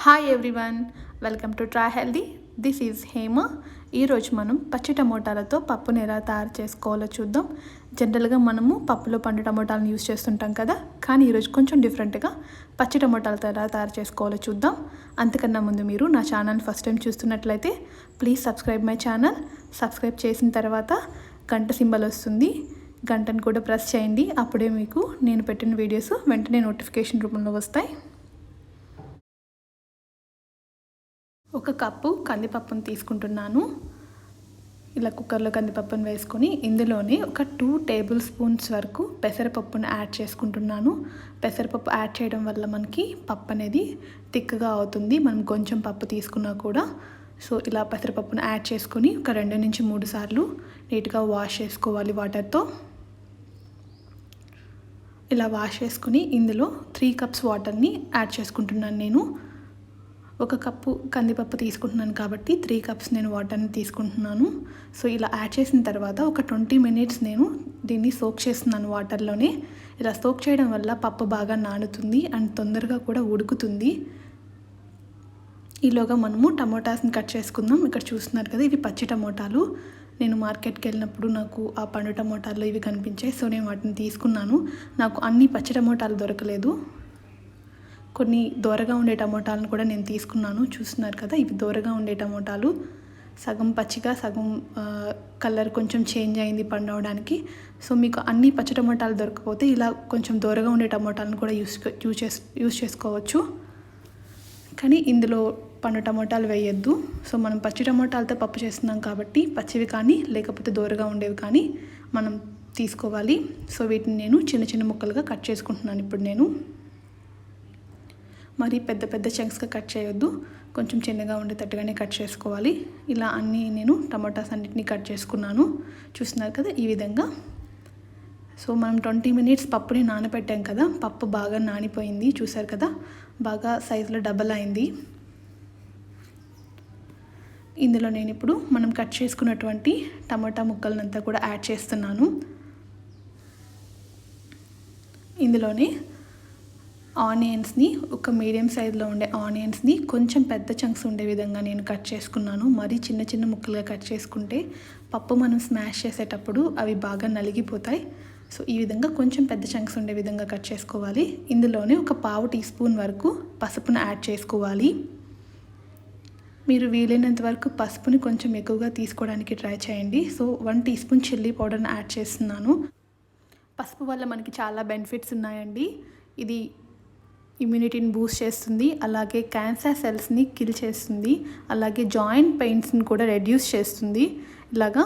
Hi everyone, welcome to try healthy. This is Hema. ఈరోజు మనం పచ్చి టమోటాలతో పప్పును ఎలా తయారు చేసుకోవాలో చూద్దాం. జనరల్గా మనము పప్పులో పండు టమోటాలను యూస్ చేస్తుంటాం కదా, కానీ ఈరోజు కొంచెం డిఫరెంట్గా పచ్చి టమోటాలతో ఎలా తయారు చేసుకోవాలో చూద్దాం. అంతకన్నా ముందు మీరు నా ఛానల్ ఫస్ట్ టైం చూస్తున్నట్లయితే please subscribe my channel. Subscribe చేసిన తర్వాత గంట సింబల్ వస్తుంది, గంటను కూడా ప్రెస్ చేయండి. అప్పుడే మీకు నేను పెట్టిన వీడియోస్ వెంటనే నోటిఫికేషన్ రూపంలో వస్తాయి. ఒక కప్పు కందిపప్పును తీసుకుంటున్నాను. ఇలా కుక్కర్లో కందిపప్పును వేసుకొని ఇందులోనే ఒక 2 టేబుల్ స్పూన్స్ వరకు పెసరపప్పును యాడ్ చేసుకుంటున్నాను. పెసరపప్పు యాడ్ చేయడం వల్ల మనకి పప్పు అనేది థిక్గా అవుతుంది, మనం కొంచెం పప్పు తీసుకున్నా కూడా. సో ఇలా పెసరపప్పును యాడ్ చేసుకొని ఒక 2 నుంచి 3 సార్లు నీట్గా వాష్ చేసుకోవాలి వాటర్తో. ఇలా వాష్ చేసుకుని ఇందులో 3 కప్స్ వాటర్ని యాడ్ చేసుకుంటున్నాను. నేను ఒక కప్పు కందిపప్పు తీసుకుంటున్నాను కాబట్టి 3 కప్స్ నేను వాటర్ని తీసుకుంటున్నాను. సో ఇలా యాడ్ చేసిన తర్వాత ఒక 20 మినిట్స్ నేను దీన్ని సోక్ చేస్తున్నాను వాటర్లోనే. ఇలా సోక్ చేయడం వల్ల పప్పు బాగా నానుతుంది అండ్ తొందరగా కూడా ఉడుకుతుంది. ఈలోగా మనము టమోటాస్ని కట్ చేసుకుందాం. ఇక్కడ చూస్తున్నారు కదా, ఇవి పచ్చి టమోటాలు. నేను మార్కెట్కి వెళ్ళినప్పుడు నాకు ఆ పండు టమోటాలు ఇవి కనిపించాయి, సో నేను వాటిని తీసుకున్నాను. నాకు అన్ని పచ్చి టమోటాలు దొరకలేదు, కొన్ని దూరగా ఉండే టమోటాలను కూడా నేను తీసుకున్నాను. చూస్తున్నారు కదా, ఇవి దూరగా ఉండే టమోటాలు. సగం పచ్చిగా సగం కలర్ కొంచెం చేంజ్ అయింది పండవడానికి. సో మీకు అన్ని పచ్చి టమోటాలు దొరకకపోతే ఇలా కొంచెం దూరగా ఉండే టమోటాలను కూడా యూస్ చేసుకోవచ్చు. కానీ ఇందులో పండు టమోటాలు వేయొద్దు. సో మనం పచ్చి టమోటాలతో పప్పు చేస్తున్నాం కాబట్టి పచ్చివి కానీ లేకపోతే దూరగా ఉండేవి కానీ మనం తీసుకోవాలి. సో వీటిని నేను చిన్న చిన్న ముక్కలుగా కట్ చేసుకుంటున్నాను. ఇప్పుడు నేను మరి పెద్ద పెద్ద చంక్స్గా కట్ చేయొద్దు, కొంచెం చిన్నగా ఉండేటట్టుగానే కట్ చేసుకోవాలి. ఇలా అన్నీ నేను టమాటాస్ అన్నిటిని కట్ చేసుకున్నాను. చూస్తున్నారు కదా ఈ విధంగా. సో మనం 20 మినిట్స్ పప్పుని నానబెట్టాం కదా, పప్పు బాగా నానిపోయింది. చూసారు కదా, బాగా సైజులో డబల్ అయింది. ఇందులో నేను ఇప్పుడు మనం కట్ చేసుకున్నటువంటి టమాటా ముక్కలనంతా కూడా యాడ్ చేస్తున్నాను. ఇందులోనే ఆనియన్స్ని, ఒక మీడియం సైజులో ఉండే ఆనియన్స్ని కొంచెం పెద్ద చంక్స్ ఉండే విధంగా నేను కట్ చేసుకున్నాను. మరీ చిన్న చిన్న ముక్కలుగా కట్ చేసుకుంటే పప్పు మనం స్మాష్ చేసేటప్పుడు అవి బాగా నలిగిపోతాయి. సో ఈ విధంగా కొంచెం పెద్ద చంక్స్ ఉండే విధంగా కట్ చేసుకోవాలి. ఇందులోనే ఒక 1/2 టీ స్పూన్ వరకు పసుపును యాడ్ చేసుకోవాలి. మీరు వీలైనంత వరకు పసుపుని కొంచెం ఎక్కువగా తీసుకోవడానికి ట్రై చేయండి. సో 1 టీ స్పూన్ చిల్లీ పౌడర్ని యాడ్ చేస్తున్నాను. పసుపు వల్ల మనకి చాలా బెనిఫిట్స్ ఉన్నాయండి. ఇది ఇమ్యూనిటీని బూస్ట్ చేస్తుంది, అలాగే క్యాన్సర్ సెల్స్ని కిల్ చేస్తుంది, అలాగే జాయింట్ పెయిన్స్ని కూడా రెడ్యూస్ చేస్తుంది. ఇలాగా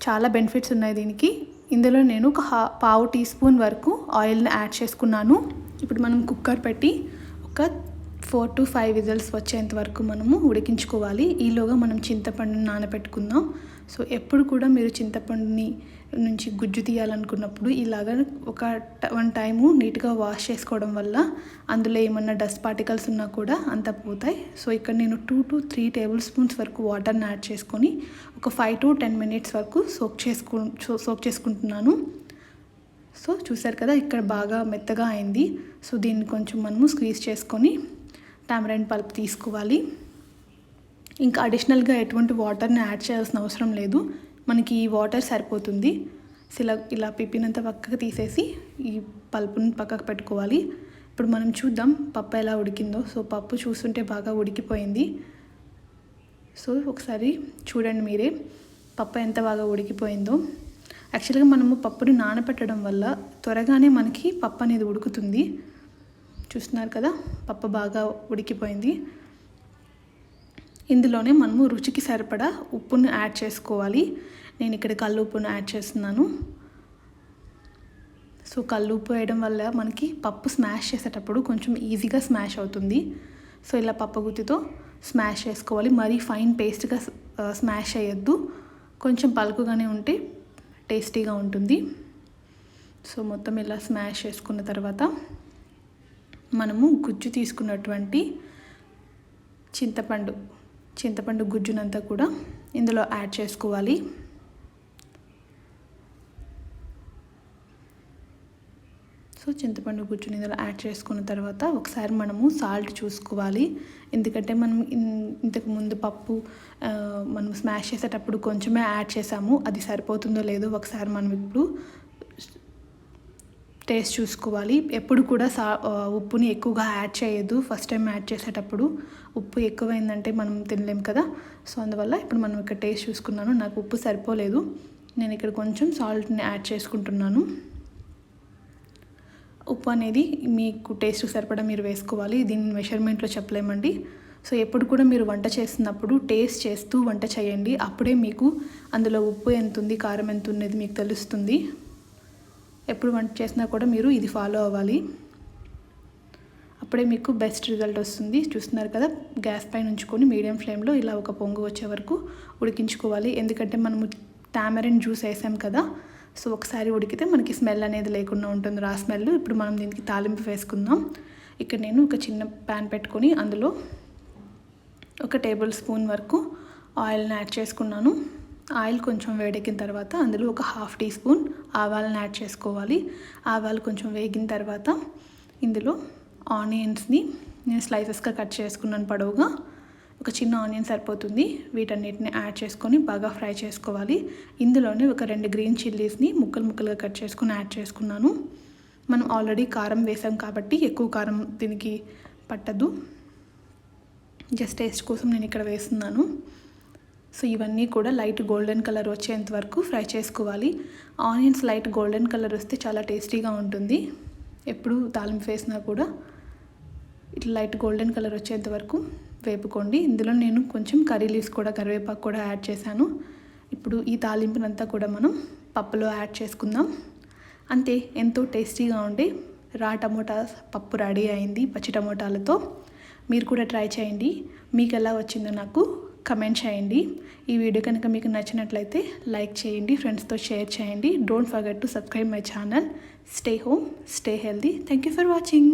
చాలా బెనిఫిట్స్ ఉన్నాయి దీనికి. ఇందులో నేను ఒక 1/2 టీ స్పూన్ వరకు ఆయిల్ని యాడ్ చేసుకున్నాను. ఇప్పుడు మనం కుక్కర్ పెట్టి ఒక 4 to 5 విజిల్స్ వచ్చేంత వరకు మనము ఉడికించుకోవాలి. ఈలోగా మనం చింతపండుని నానబెట్టుకుందాం. సో ఎప్పుడు కూడా మీరు చింతపండుని నుంచి గుజ్జు తీయాలనుకున్నప్పుడు ఇలాగ ఒక 1 టైము నీట్గా వాష్ చేసుకోవడం వల్ల అందులో ఏమన్నా డస్ట్ పార్టికల్స్ ఉన్నా కూడా అంతా పోతాయి. సో ఇక్కడ నేను 2 to 3 టేబుల్ స్పూన్స్ వరకు వాటర్ని యాడ్ చేసుకొని ఒక 5 to 10 మినిట్స్ వరకు సోక్ చేసుకుంటున్నాను. సో చూసారు కదా, ఇక్కడ బాగా మెత్తగా అయింది. సో దీన్ని కొంచెం మనము స్క్వీజ్ చేసుకొని టామరైన్ పల్ప్ తీసుకోవాలి. ఇంకా అడిషనల్గా ఎటువంటి వాటర్ని యాడ్ చేయాల్సిన అవసరం లేదు, మనకి ఈ వాటర్ సరిపోతుంది. ఇలా పిప్పినంత పక్కకు తీసేసి ఈ పల్పుని పక్కకు పెట్టుకోవాలి. ఇప్పుడు మనం చూద్దాం పప్పు ఎలా ఉడికిందో. సో పప్పు చూస్తుంటే బాగా ఉడికిపోయింది. సో ఒకసారి చూడండి మీరే పప్పు ఎంత బాగా ఉడికిపోయిందో. యాక్చువల్గా మనము పప్పుని నానబెట్టడం వల్ల త్వరగానే మనకి పప్పు అనేది ఉడుకుతుంది. చూస్తున్నారు కదా, పప్పు బాగా ఉడికిపోయింది. ఇందులోనే మనము రుచికి సరిపడా ఉప్పును యాడ్ చేసుకోవాలి. నేను ఇక్కడ కల్లు ఉప్పును యాడ్ చేస్తున్నాను. సో కల్లు ఉప్పు వేయడం వల్ల మనకి పప్పు స్మాష్ చేసేటప్పుడు కొంచెం ఈజీగా స్మాష్ అవుతుంది. సో ఇలా పప్పు గుత్తితో స్మాష్ చేసుకోవాలి. మరీ ఫైన్ పేస్ట్గా స్మాష్ చేయొద్దు, కొంచెం పలుకుగానే ఉంటే టేస్టీగా ఉంటుంది. సో మొత్తం ఇలా స్మాష్ చేసుకున్న తర్వాత మనము గుజ్జు తీసుకున్నటువంటి చింతపండు గుజ్జునంతా కూడా ఇందులో యాడ్ చేసుకోవాలి. సో చింతపండు గుజ్జుని ఇందులో యాడ్ చేసుకున్న తర్వాత ఒకసారి మనము సాల్ట్ చూసుకోవాలి. ఎందుకంటే మనం ఇంతకు ముందు పప్పు మనం స్మాష్ చేసేటప్పుడు కొంచెమే యాడ్ చేసాము. అది సరిపోతుందో లేదో ఒకసారి మనం ఇప్పుడు టేస్ట్ చూసుకోవాలి. ఎప్పుడు కూడా ఉప్పుని ఎక్కువగా యాడ్ చేయొద్దు. ఫస్ట్ టైం యాడ్ చేసేటప్పుడు ఉప్పు ఎక్కువైందంటే మనం తినలేము కదా. సో అందువల్ల ఇప్పుడు మనం ఇక్కడ టేస్ట్ చూసుకున్నాను. నాకు ఉప్పు సరిపోలేదు. నేను ఇక్కడ కొంచెం సాల్ట్ని యాడ్ చేసుకుంటున్నాను. ఉప్పు అనేది మీకు టేస్ట్ సరిపడా మీరు వేసుకోవాలి. దీన్ని మెషర్మెంట్లో చెప్పలేమండి. సో ఎప్పుడు కూడా మీరు వంట చేస్తున్నప్పుడు టేస్ట్ చేస్తూ వంట చేయండి. అప్పుడే మీకు అందులో ఉప్పు ఎంత ఉంది, కారం ఎంత ఉన్నది మీకు తెలుస్తుంది. ఎప్పుడు వంట చేసినా కూడా మీరు ఇది ఫాలో అవ్వాలి. అప్పుడే మీకు బెస్ట్ రిజల్ట్ వస్తుంది. చూస్తున్నారు కదా, గ్యాస్ పైన ఉంచుకొని మీడియం ఫ్లేమ్లో ఇలా ఒక పొంగు వచ్చే వరకు ఉడికించుకోవాలి. ఎందుకంటే మనము టామరిన్ జ్యూస్ వేసాం కదా. సో ఒకసారి ఉడికితే మనకి స్మెల్ అనేది లేకుండా ఉంటుంది, రా స్మెల్. ఇప్పుడు మనం దీనికి తాలింపు వేసుకుందాం. ఇక్కడ నేను ఒక చిన్న ప్యాన్ పెట్టుకొని అందులో 1 టేబుల్ స్పూన్ వరకు ఆయిల్ని యాడ్ చేసుకున్నాను. ఆయిల్ కొంచెం వేడెక్కిన తర్వాత అందులో ఒక 1/2 టీ స్పూన్ ఆవాలను యాడ్ చేసుకోవాలి. ఆవాలు కొంచెం వేగిన తర్వాత ఇందులో ఆనియన్స్ని నేను స్లైసెస్గా కట్ చేసుకున్నాను పొడవుగా. ఒక చిన్న ఆనియన్ సరిపోతుంది. వీటన్నిటిని యాడ్ చేసుకొని బాగా ఫ్రై చేసుకోవాలి. ఇందులోనే ఒక 2 గ్రీన్ చిల్లీస్ని ముక్కలుగా కట్ చేసుకొని యాడ్ చేసుకున్నాను. మనం ఆల్రెడీ కారం వేసాం కాబట్టి ఎక్కువ కారం దీనికి పట్టదు. జస్ట్ టేస్ట్ కోసం నేను ఇక్కడ వేస్తున్నాను. సో ఇవన్నీ కూడా లైట్ గోల్డెన్ కలర్ వచ్చేంత వరకు ఫ్రై చేసుకోవాలి. ఆనియన్స్ లైట్ గోల్డెన్ కలర్ వస్తే చాలా టేస్టీగా ఉంటుంది. ఎప్పుడు తాలింపు వేసినా కూడా ఇట్లా లైట్ గోల్డెన్ కలర్ వచ్చేంత వరకు వేపుకోండి. ఇందులో నేను కొంచెం కర్రీ లీవ్స్ కూడా, కరివేపాకు కూడా యాడ్ చేశాను. ఇప్పుడు ఈ తాలింపునంతా కూడా మనం పప్పులో యాడ్ చేసుకుందాం. అంతే, ఎంతో టేస్టీగా ఉండే రా టమోటా పప్పు రెడీ అయింది పచ్చి టమోటాలతో. మీరు కూడా ట్రై చేయండి. మీకు ఎలా వచ్చిందో నాకు కమెంట్ చేయండి. ఈ వీడియో కనుక మీకు నచ్చినట్లయితే లైక్ చేయండి, ఫ్రెండ్స్తో షేర్ చేయండి. Don't forget to subscribe my channel. Stay home, stay healthy. Thank you for watching.